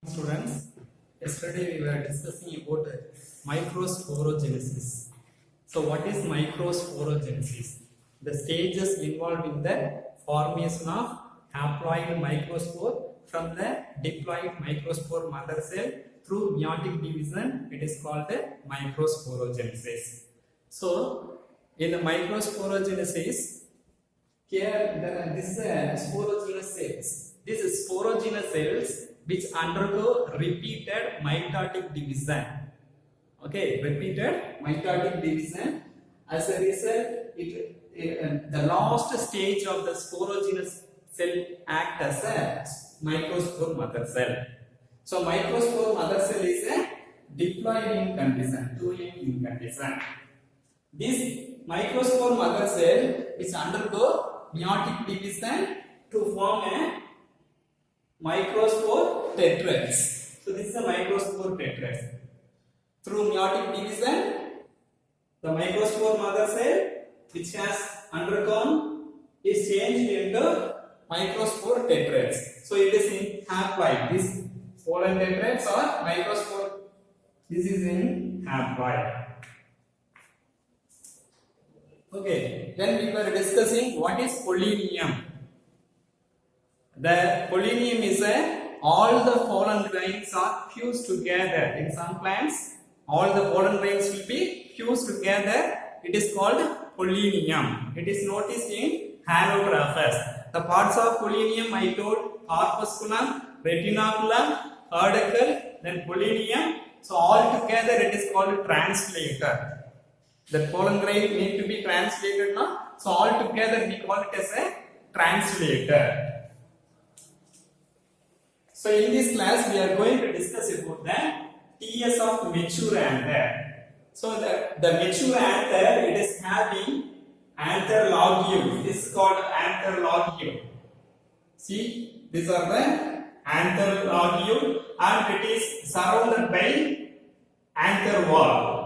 Students, yesterday we were discussing about microsporogenesis. So, what is microsporogenesis? The stages involved in the formation of haploid microspore from the diploid microspore mother cell through meiotic division. It is called the microsporogenesis. So, in the microsporogenesis, here this is sporogenous cells. These sporogenous cells which undergo repeated mitotic division. Okay, repeated mitotic division. As a result, the last stage of the sporogenous cell act as a microspore mother cell. So, microspore mother cell is a diploid in condition, 2 in condition. This microspore mother cell is undergo meiotic division to form a microspore tetrax. So this is a microspore tetrax. Through meiotic division, the microspore mother cell which has undergone is changed into microspore tetrax. So it is in haploid. This pollen tetrax or microspore. This is in haploid. Okay. Then we were discussing what is pollinium. The pollinium is all the pollen grains are fused together. In some plants, all the pollen grains will be fused together. It is called pollinium. It is noticed in halotrophs. The parts of pollinium I told: corpusculum, retinaculum, cortical, then pollinium. So all together it is called translator. The pollen grain need to be translated now. So all together we call it as a translator. So in this class we are going to discuss about the TS of mature anther. So the mature anther, it is having anther lobule. This is called anther lobule. See, these are the anther lobule and it is surrounded by anther wall.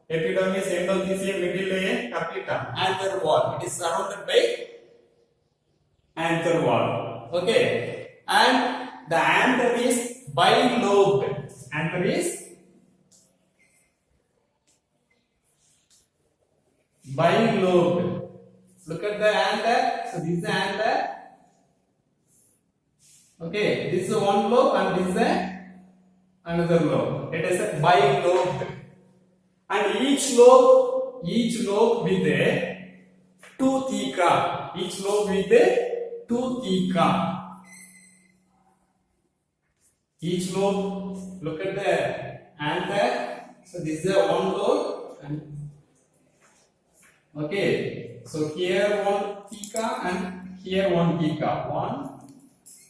Epidermis, endothelium, middle layer, tapetum. Anther wall. It is surrounded by anther wall. Okay. And the anther is bilobed. Anther is bilobed. Look at the anther. So this is the anther. Okay, this is one lobe and this is another lobe. It is a bilobed. And each lobe with two theca. Each lobe with two theca. Each lobe, look at the anther. So this is one lobe. Okay. So here one theca and here one theca. 1,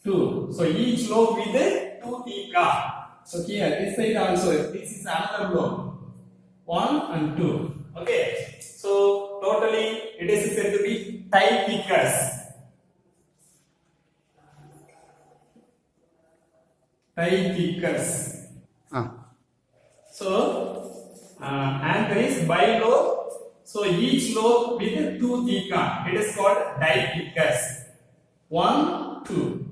2. So each lobe with two theca. So here this side also. This is another lobe. 1 and 2. Okay. So totally it is said to be typicus. Typicus. So anther is bilobe. So each lobe with two theca. It is called dipicus. 1, 2.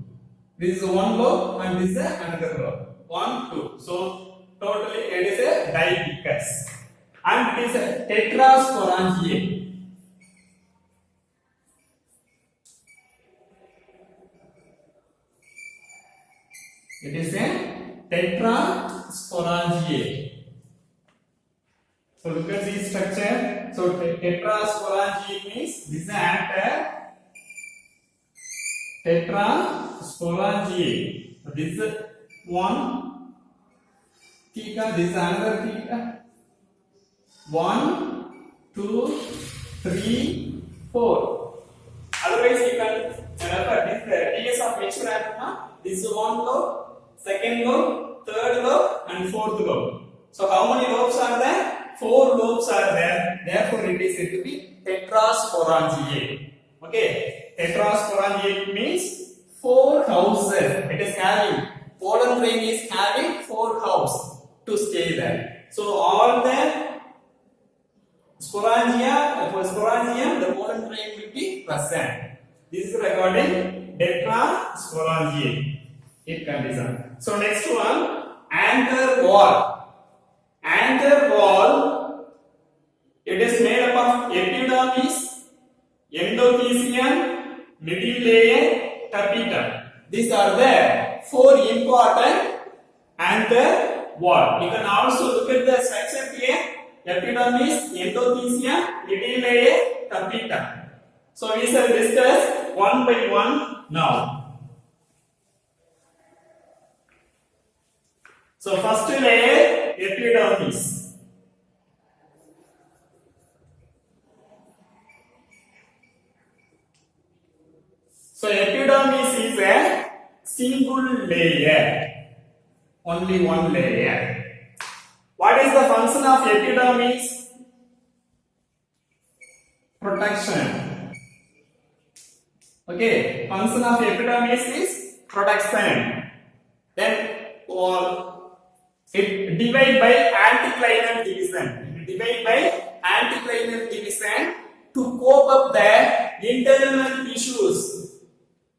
This is one lobe and this is another lobe. 1, 2. So totally it is a dipicus. And it is a tetrasporangiate. It is a tetrasporangiate. So look at this structure. So tetrasporangiate means this is an anther. Tetrasporangiate. So this is one theca. This is another theca. 1, 2, 3, 4. Otherwise, you can refer this TS of mature anther. This is one lobe, second lobe, third lobe, and fourth lobe. So, how many lobes are there? 4 lobes are there. Therefore, it is said to be tetrasporangiate. Okay, tetrasporangiate means 4 houses. It is having pollen grain is having 4 houses to stay there. So, all the sporangium, the pollen grain will be present. This is regarding tetrasporangiate. It condition. So next one, anther wall. Anther wall, it is made up of epidermis, endothelium, middle layer, tapetum. These are the four important anther wall. You can also look at the structure here: epidermis, endothelium, middle layer, tapetum. So we shall discuss one by one now. So first layer, epidermis. So epidermis is a single layer, only one layer. What is the function of epidermis? Protection. Okay, function of epidermis is protection. Then it divide by anticlinal division. It divide by anticlinal division to cope up the internal tissues.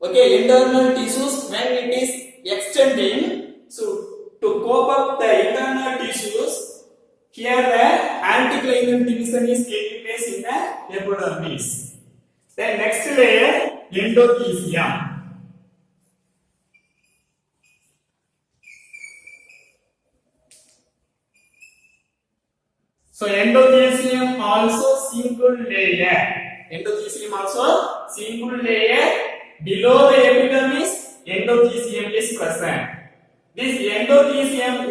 Okay, internal tissues when it is extending, so to cope up the internal tissues, here the anticlinal division is taking place in the epidermis. Then next layer, endothelium. So endothelium also single layer. Endothelium also single layer. Below the epidermis, endothelium is present. This endothelium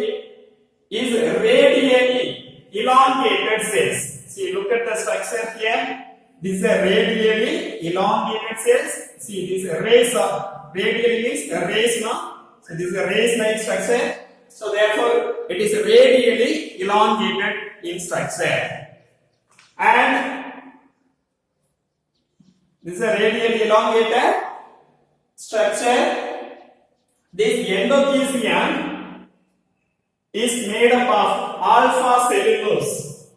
is radially elongated cells. See, look at the structure here. This is a radially elongated cells. See, this rays of radially means a rays, no? So this is a rays-like structure. So therefore, it is radially elongated in structure. And this is a radially elongated structure. This endothelium is made up of alpha cellulose.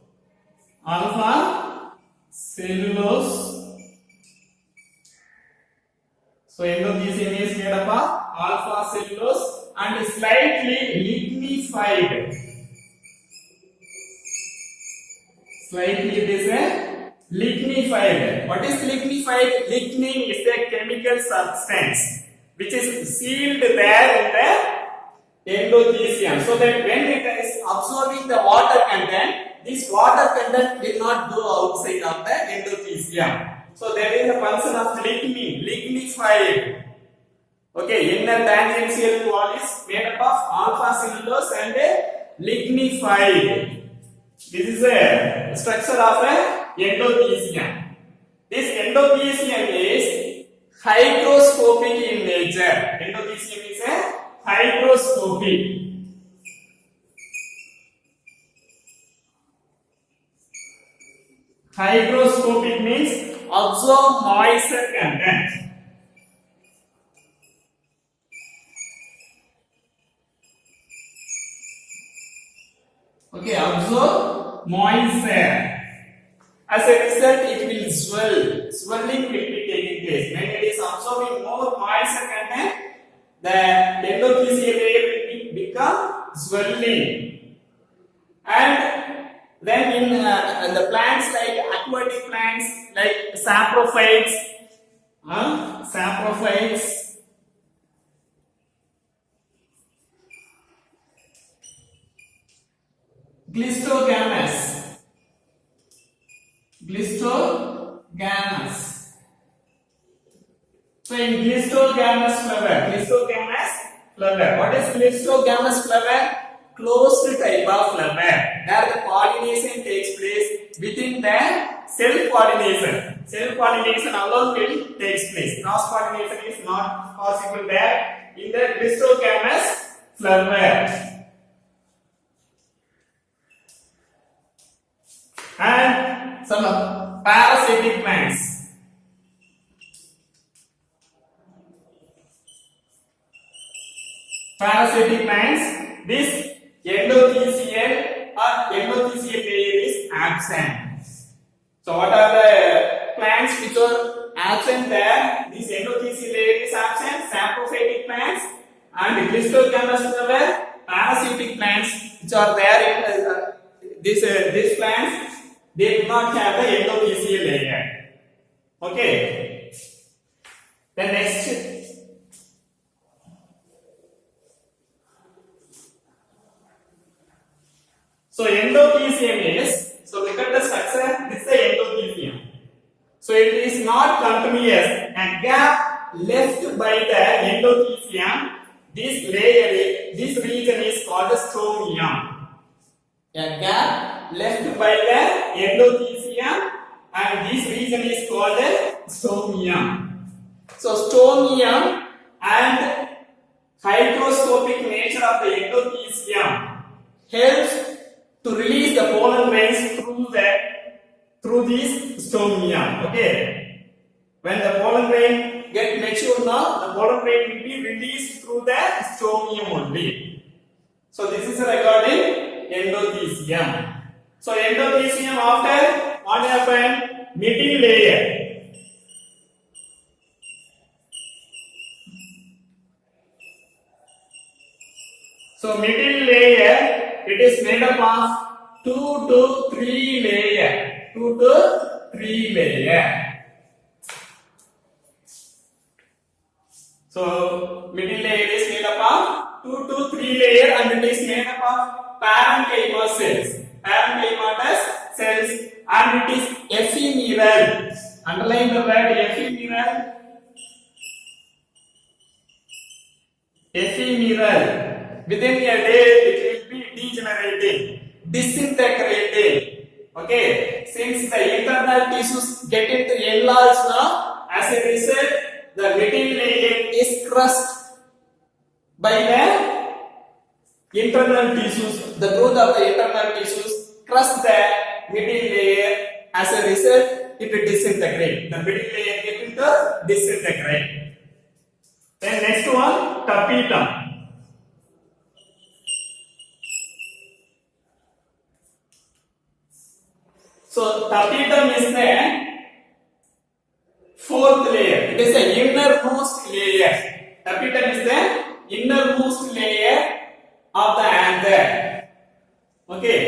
Alpha cellulose. So endothelium is made up of alpha cellulose and slightly lignified. Slightly it is a lignified. What is lignified? Lignin is a chemical substance which is sealed there in the endothelium, so that when it is absorbing the water content, this water content will not go outside of the endothelium. So that is the function of lignin, lignified. Okay, inner tangential wall is made up of alpha cellulose and lignified. This is a structure of a endothelium. This endothelium is hygroscopic in nature. Endothelium is a hygroscopic. Hygroscopic means absorb moisture content. Okay, absorb moisture. As a result, it will swell. Swelling will be taking place. When it is absorbing more moisture content, the endothelial layer will become swelling. And then in the plants like aquatic plants like saprophytes, Glistogamous. So in glistogamous flower, what is glistogamous flower? Closed type of flower, where the pollination takes place within the self-pollination. Self-pollination alone will takes place. Cross-pollination is not possible there in the glistogamous flower. And some parasitic plants. Parasitic plants, this endothelial layer is absent. So what are the plants which are absent there? This endothelial layer is absent, saprophytic plants, and Glistocamas were parasitic plants which are there in these plants. They do not have the endothelial layer. Okay. Then next. So endothelium is, so look at the structure, this is the endothelium. So it is not continuous. A gap left by the endothelium, this layer, this region is called the stomium. A gap left by the endothelium and this region is called the stomium. So stomium and hygroscopic nature of the endothelium helps to release the pollen grains through this stomium. Okay. When the pollen grain get mature now, the pollen grain will be released through the stomium only. So this is regarding endothelium. So endothelium after what happened? Middle layer. So middle layer, it is made up of 2 to 3 layer. 2 to 3 layer. So middle layer is made up of 2 to 3 layer and it is made up of parenchyma cells. Parenchymatous cells and it is ephemeral. Underline the word ephemeral. Ephemeral. Within a day it will be degenerating, disintegrating. Okay, since the internal tissues get into enlarged now, as a result, the middle layer is crushed by the internal tissues. The growth of the internal tissues crust the middle layer. As a result, it will disintegrate. The middle layer get into disintegrate. Then next one, tapetum. So tapetum is the fourth layer. It is the innermost layer. Tapetum is the innermost layer of the anther. Okay.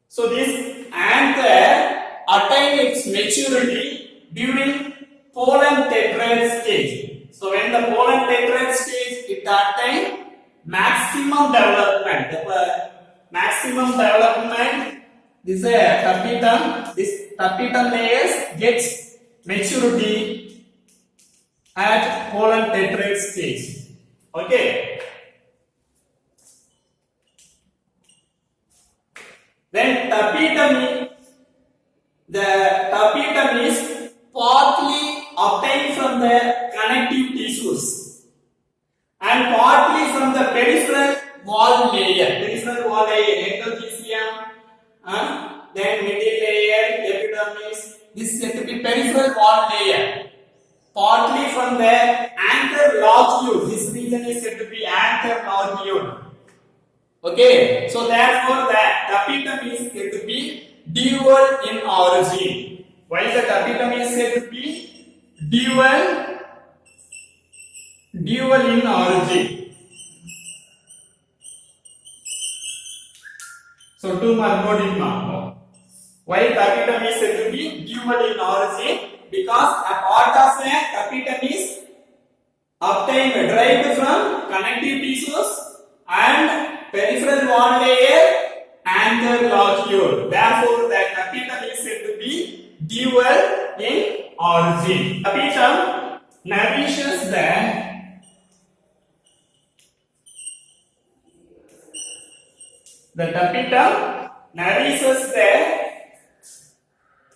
So this anther attains its maturity during pollen tetrad stage. So when the pollen tetrad stage it attains maximum development. The maximum development. This is a tapetum. This tapetum layers gets maturity at pollen tetrad stage. Okay. Then the tapetum is partly obtained from the connective tissues and partly from the peripheral wall layer. Peripheral wall layer, endothelium. Then middle layer, epidermis. This is said to be peripheral wall layer. Partly from the anther lobule. This region is said to be anther lobule. Okay. So therefore, the tapetum is said to be dual in origin. Why the tapetum is said to be dual in origin? So two more now. Why tapetum is said to be dual in origin? Because a part of the tapetum is obtained derived from connective tissues and peripheral wall layer anther lobule. Therefore, the tapetum is said to be dual in origin. Tapetum nourishes the tapetum nourishes the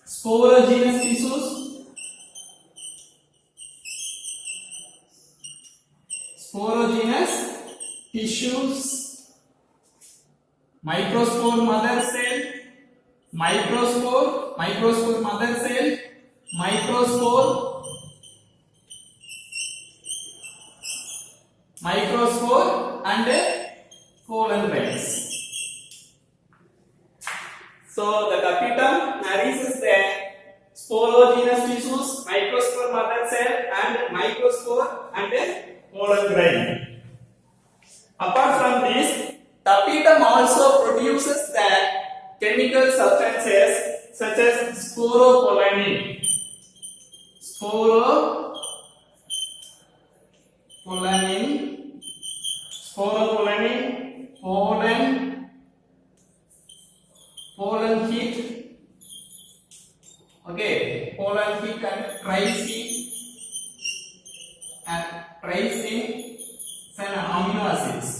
sporogenous tissues. Sporogenous tissues, microspore mother cell, microspore mother cell, microspore and pollen grains. So the tapetum nourishes the sporogenous tissues, microspore mother cell and microspore and pollen grain. Apart from this, tapetum also produces the chemical substances such as sporopollenin, pollen heat, okay, pollen heat and trypsin and amino acids,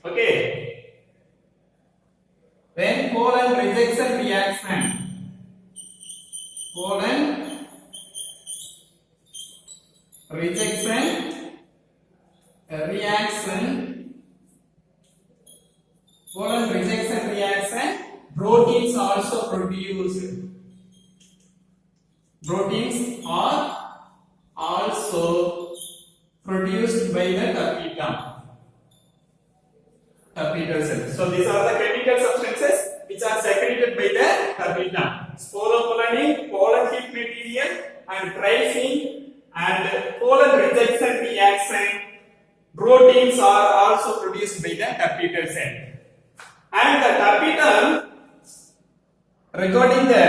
okay. Then pollen rejection reaction proteins also produced. Proteins are also produced by the tapetum cell. So these are the chemical substances which are secreted by the tapetum. Sporopollenin, pollen heat material, and trypsin and pollen rejection reaction proteins are also produced by the tapetum cell. And the tapetum, regarding the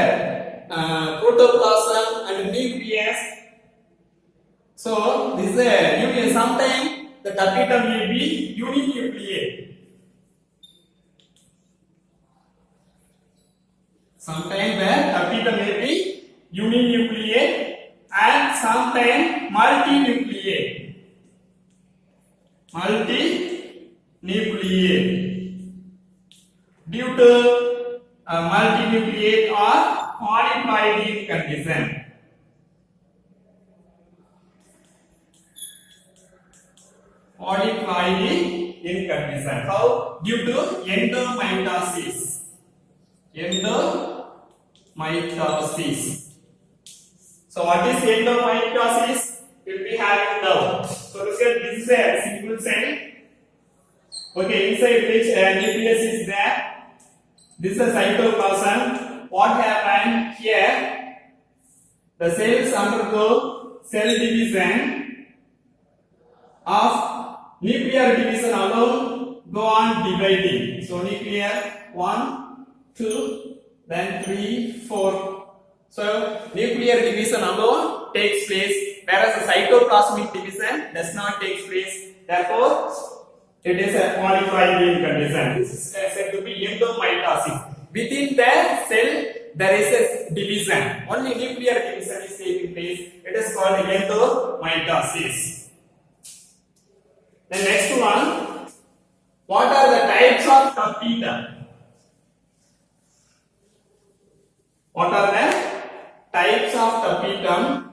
protoplasm and nucleus, so this is a nucleus. Sometimes the tapetum may be uninucleate. Sometimes the tapetum may be uninucleate and sometimes multinucleate. Due to multinucleate or polyploid condition. Polyploid in condition. How? Due to endomitosis. So what is endomitosis? We'll be having now. So this is a single cell. Okay, inside which nucleus is there. This is a cytoplasm. What happened here? The cells undergo cell division. Of nuclear division alone go on dividing. So nuclear 1, 2, then 3, 4. So nuclear division alone takes place, whereas the cytoplasmic division does not take place. Therefore, it is a polyploid condition. This is said to be endomitosis. Within the cell, there is a division. Only nuclear division is taking place. It is called endomitosis. The next one, what are the types of tapetum? What are the types of tapetum?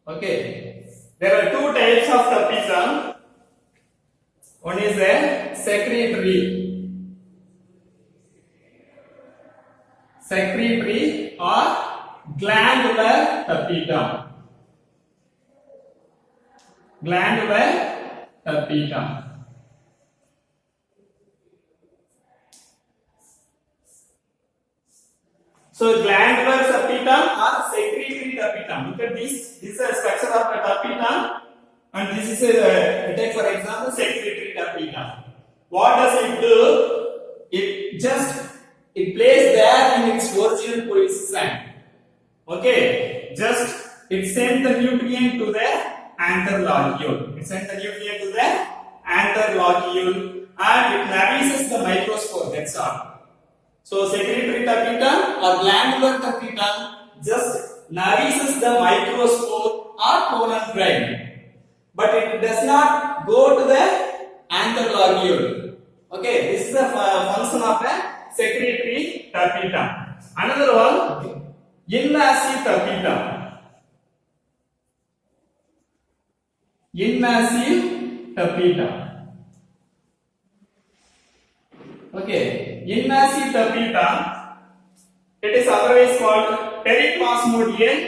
Okay, there are two types of tapetum. One is a secretory or glandular tapetum. So glandular tapetum or secretory tapetum. Look at this. This is a structure of a tapetum, and this is a take for example secretory tapetum. What does it do? It plays there in its original position. Okay, just it sends the nutrient to the anther lobule. And it nourishes the microspore. That's all. So secretory tapetum or glandular tapetum just nourishes the microspore or pollen grain, but it does not go to the anther lobule. Okay, this is the function of a secretory tapetum. Another one, invasive tapetum. Okay, invasive tapetum, it is otherwise called periplasmodial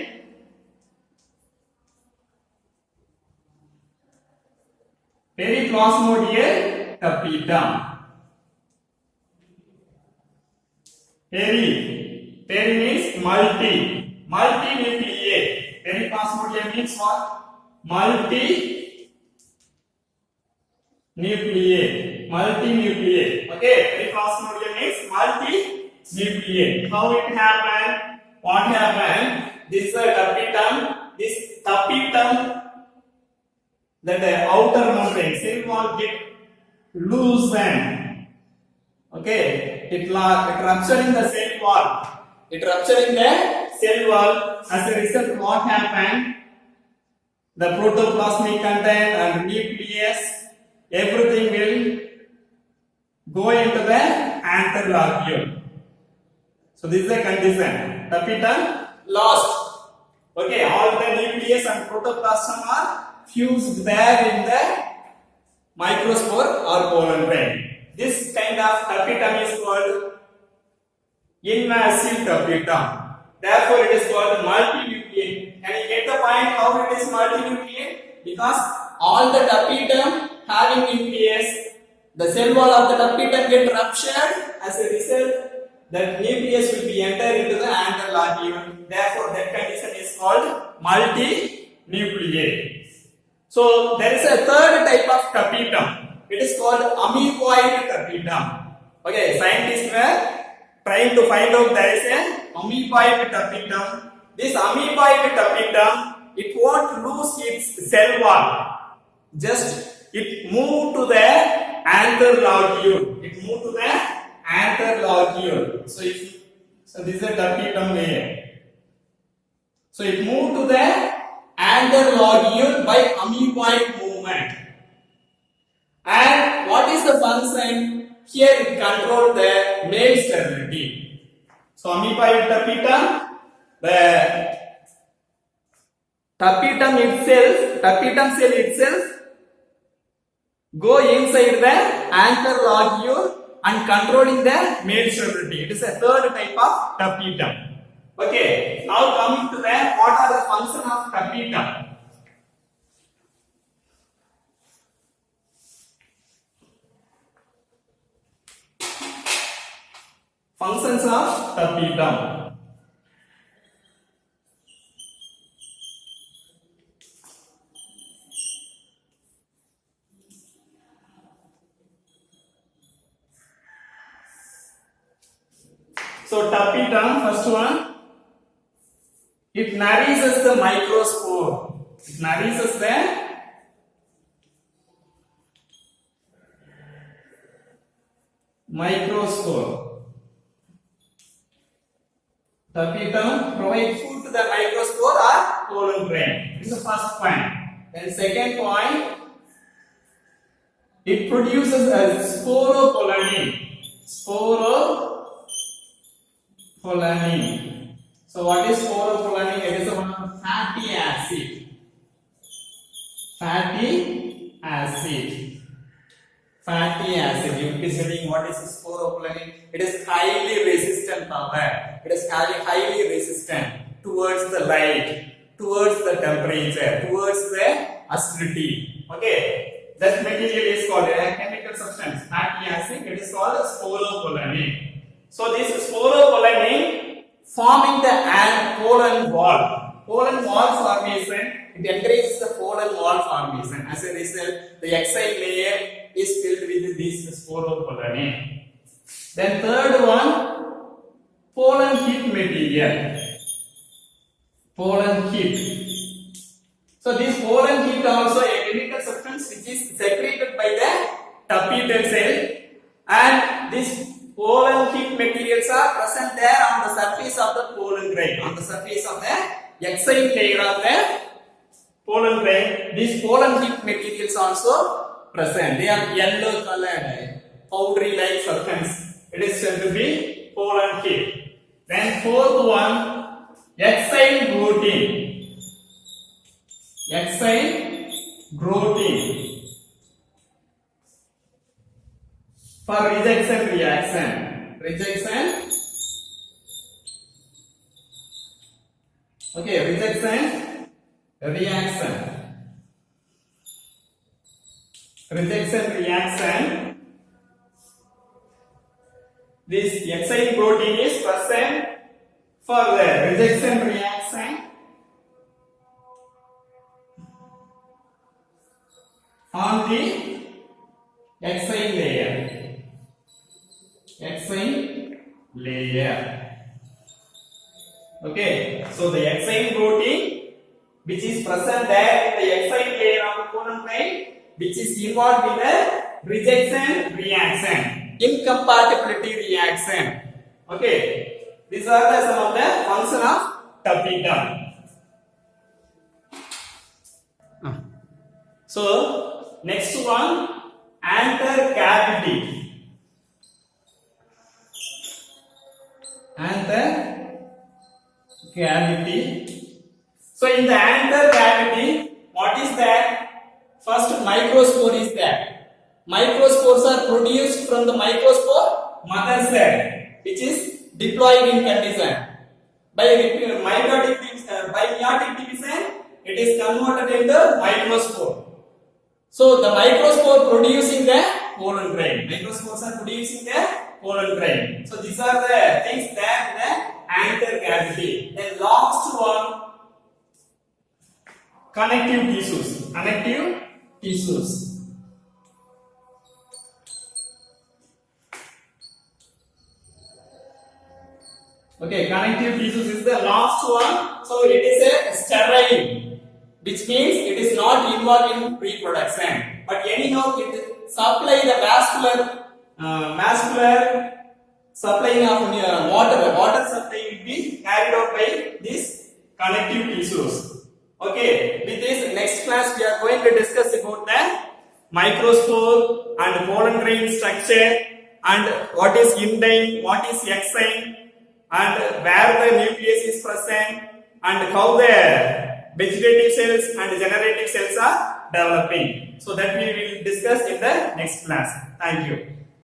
tapetum. Peri means multi. Multinucleate. Periplasmodium means what? Multinucleate. Multinucleate. Okay. Periplasmodium means multinucleate. How it happened? What happened? This is a tapetum. This tapetum, that the outer membrane, cell wall get loosened. Okay, it ruptured in the cell wall. It ruptured in the cell wall. As a result, what happened? The protoplasmic content and nucleus, everything will go into the anther lobule. So this is the condition. Tapetum lost. Okay, all the nucleus and protoplasm are fused there in the microspore or pollen grain. This kind of tapetum is called invasive tapetum. Therefore, it is called multinucleate. Can you get the point how it is multinucleate? Because all the tapetum having nucleus, the cell wall of the tapetum get ruptured. As a result, that nucleus will be entered into the anther lobule. Therefore, that condition is called multinucleate. So, there is a third type of tapetum. It is called amoeboid tapetum. Okay, scientists were trying to find out there is a amoeboid tapetum. This amoeboid tapetum, it won't lose its cell wall. Just it move to the anther lobule. It move to the anther lobule. So this is a tapetum layer. So it moved to the anther lobule by amoeboid movement. And what is the function? Here it controls the male sterility. So amoeboid tapetum, the tapetum cell itself go inside the anther lobule and controlling the male sterility. It is a third type of tapetum. Okay, now coming to the what are the functions of tapetum? Functions of tapetum. So tapetum, first one, it nourishes the microspore. It nourishes the microspore. Tapetum provides food to the microspore or pollen grain. This is the first point. Then second point, it produces a sporopollenin. Sporopollenin. So what is sporopollenin? It is a fatty acid. Fatty acid. Fatty acid. You will be studying what is sporopollenin. It is highly resistant power. It is highly resistant towards the light, towards the temperature, towards the acidity. Okay, that material is called a chemical substance, fatty acid. It is called sporopollenin. So this sporopollenin forming the pollen wall. Pollen wall formation. It encourages the pollen wall formation. As a result, the exile layer is filled with this sporopollenin. Then third one, pollen heat material. Pollen heat. So this pollen heat also a chemical substance which is secreted by the tapetum cell, and this pollen heat materials are present there on the surface of the pollen grain, on the surface of the exile layer of the pollen grain. These pollen heat materials also present. They are yellow colored, powdery like substance. It is said to be pollen heat. Then fourth one, exile growth. Exile growth for rejection reaction. Okay, rejection reaction. This exile protein is present for the rejection reaction on the exine layer. Exine layer. Okay, so the exine protein which is present there in the exine layer of the polymerase, which is involved in the rejection reaction, incompatibility reaction. Okay, these are the some of the function of tapetum. So next one, anther cavity. Anther cavity. So in the anther cavity, what is that? First, microspore is there. Microspores are produced from the microspore mother cell, which is diploid in condition. By meiotic division, it is converted into microspore. So the microspore producing the pollen grain. Microspores are producing the pollen grain. So these are the things that the anther cavity. The last one, connective tissues. Connective tissues. Okay, connective tissues is the last one. So it is a sterile, which means it is not involved in reproduction. But anyhow, it supply the vascular supplying of water supply will be carried out by these connective tissues. Okay, with this next class we are going to discuss about the microspore and pollen grain structure, and what is indine, what is exine, and where the nucleus is present, and how the vegetative cells and generative cells are developing. So that we will discuss in the next class. Thank you.